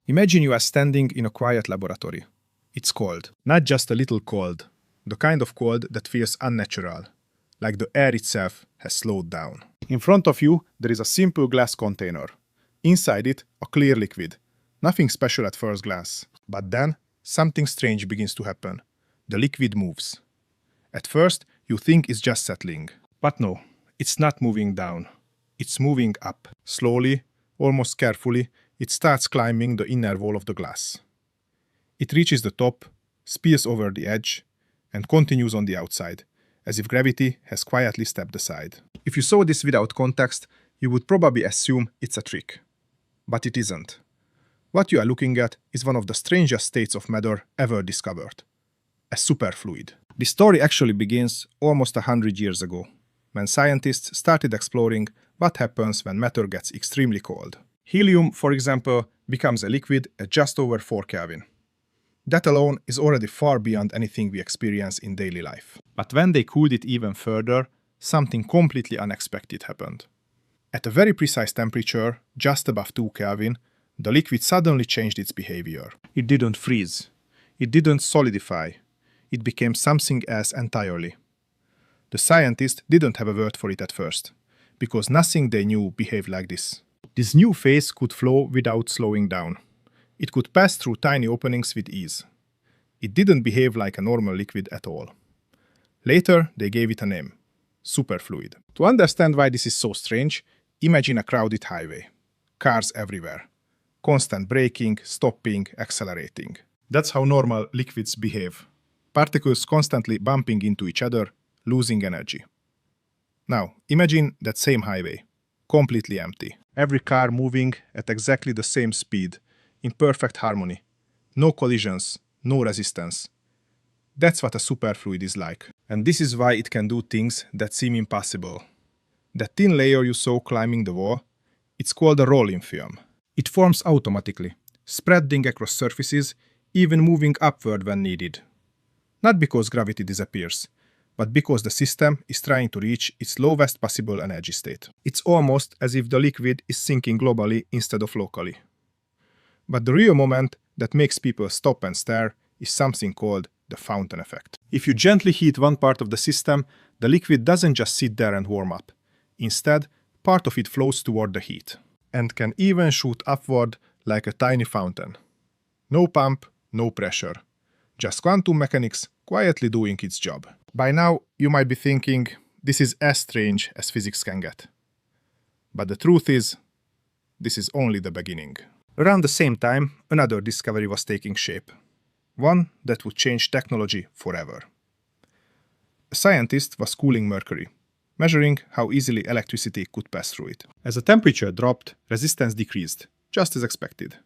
Imagine you are standing in a quiet laboratory. It's cold. Not just a little cold. The kind of cold that feels unnatural, like the air itself has slowed down. In front of you, there is a simple glass container. Inside it, a clear liquid. Nothing special at first glance. But then, something strange begins to happen. The liquid moves. At first, you think it's just settling. But no, it's not moving down. It's moving up. Slowly, almost carefully, it starts climbing the inner wall of the glass. It reaches the top, spills over the edge, and continues on the outside, as if gravity has quietly stepped aside. If you saw this without context, you would probably assume it's a trick. But it isn't. What you are looking at is one of the strangest states of matter ever discovered. A superfluid. The story actually begins almost 100 years ago, when scientists started exploring what happens when matter gets extremely cold. Helium, for example, becomes a liquid at just over 4 Kelvin. That alone is already far beyond anything we experience in daily life. But when they cooled it even further, something completely unexpected happened. At a very precise temperature, just above 2 Kelvin, the liquid suddenly changed its behavior. It didn't freeze. It didn't solidify. It became something else entirely. The scientists didn't have a word for it at first, because nothing they knew behaved like this. This new phase could flow without slowing down. It could pass through tiny openings with ease. It didn't behave like a normal liquid at all. Later, they gave it a name: superfluid. To understand why this is so strange, imagine a crowded highway. Cars everywhere. Constant braking, stopping, accelerating. That's how normal liquids behave. Particles constantly bumping into each other, losing energy. Now, imagine that same highway, completely empty. Every car moving at exactly the same speed, in perfect harmony. No collisions, no resistance. That's what a superfluid is like. And this is why it can do things that seem impossible. That thin layer you saw climbing the wall, it's called a rolling film. It forms automatically, spreading across surfaces, even moving upward when needed. Not because gravity disappears, but because the system is trying to reach its lowest possible energy state. It's almost as if the liquid is sinking globally instead of locally. But the real moment that makes people stop and stare is something called the fountain effect. If you gently heat one part of the system, the liquid doesn't just sit there and warm up. Instead, part of it flows toward the heat, and can even shoot upward like a tiny fountain. No pump, no pressure. Just quantum mechanics quietly doing its job. By now, you might be thinking, this is as strange as physics can get. But the truth is, this is only the beginning. Around the same time, another discovery was taking shape. One that would change technology forever. A scientist was cooling mercury, measuring how easily electricity could pass through it. As the temperature dropped, resistance decreased, just as expected.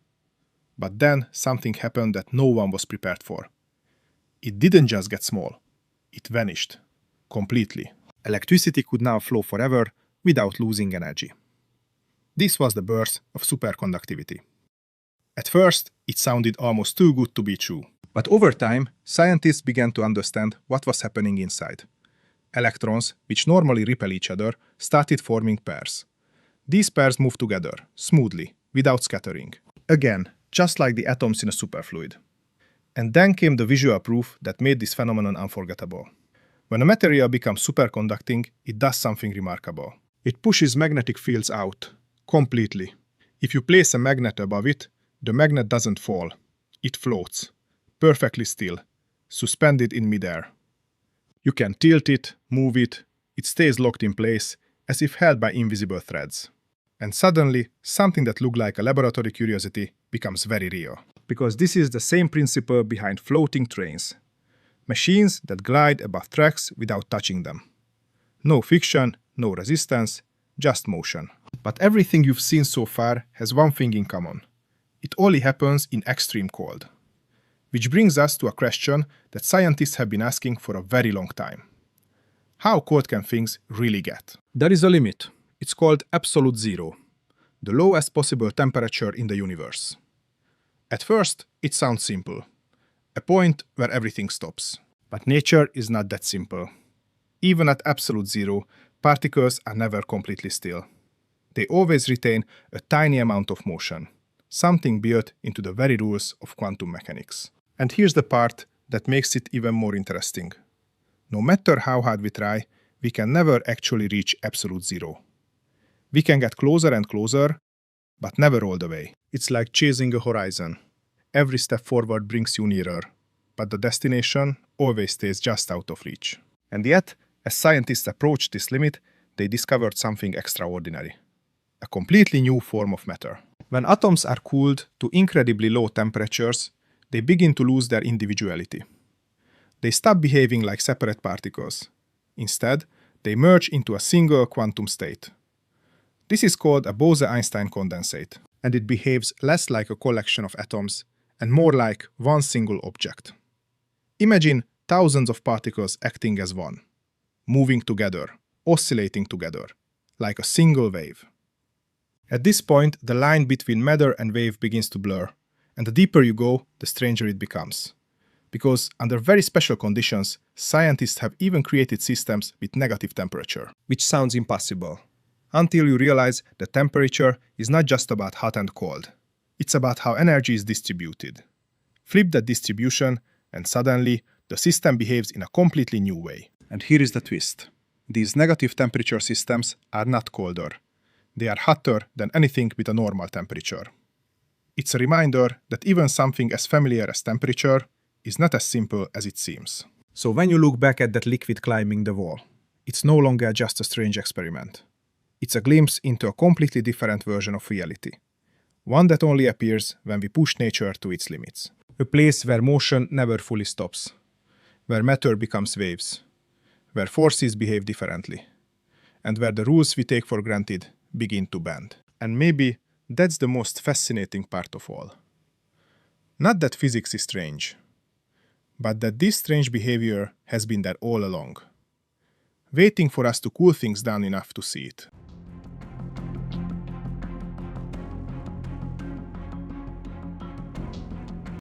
But then something happened that no one was prepared for. It didn't just get small. It vanished. Completely. Electricity could now flow forever without losing energy. This was the birth of superconductivity. At first, it sounded almost too good to be true. But over time, scientists began to understand what was happening inside. Electrons, which normally repel each other, started forming pairs. These pairs moved together, smoothly, without scattering. Again, just like the atoms in a superfluid. And then came the visual proof that made this phenomenon unforgettable. When a material becomes superconducting, it does something remarkable. It pushes magnetic fields out, completely. If you place a magnet above it, the magnet doesn't fall. It floats, perfectly still, suspended in midair. You can tilt it, move it, it stays locked in place, as if held by invisible threads. And suddenly, something that looked like a laboratory curiosity becomes very real. Because this is the same principle behind floating trains. Machines that glide above tracks without touching them. No friction, no resistance, just motion. But everything you've seen so far has one thing in common. It only happens in extreme cold. Which brings us to a question that scientists have been asking for a very long time. How cold can things really get? There is a limit. It's called absolute zero, the lowest possible temperature in the universe. At first, it sounds simple, a point where everything stops. But nature is not that simple. Even at absolute zero, particles are never completely still. They always retain a tiny amount of motion, something built into the very rules of quantum mechanics. And here's the part that makes it even more interesting. No matter how hard we try, we can never actually reach absolute zero. We can get closer and closer, but never all the way. It's like chasing a horizon. Every step forward brings you nearer, but the destination always stays just out of reach. And yet, as scientists approached this limit, they discovered something extraordinary. A completely new form of matter. When atoms are cooled to incredibly low temperatures, they begin to lose their individuality. They stop behaving like separate particles. Instead, they merge into a single quantum state. This is called a Bose-Einstein condensate, and it behaves less like a collection of atoms and more like one single object. Imagine thousands of particles acting as one, moving together, oscillating together, like a single wave. At this point, the line between matter and wave begins to blur, and the deeper you go, the stranger it becomes. Because under very special conditions, scientists have even created systems with negative temperature. Which sounds impossible. Until you realize that temperature is not just about hot and cold. It's about how energy is distributed. Flip that distribution, and suddenly, the system behaves in a completely new way. And here is the twist. These negative temperature systems are not colder. They are hotter than anything with a normal temperature. It's a reminder that even something as familiar as temperature is not as simple as it seems. So when you look back at that liquid climbing the wall, it's no longer just a strange experiment. It's a glimpse into a completely different version of reality. One that only appears when we push nature to its limits. A place where motion never fully stops. Where matter becomes waves. Where forces behave differently. And where the rules we take for granted begin to bend. And maybe that's the most fascinating part of all. Not that physics is strange, but that this strange behavior has been there all along, waiting for us to cool things down enough to see it.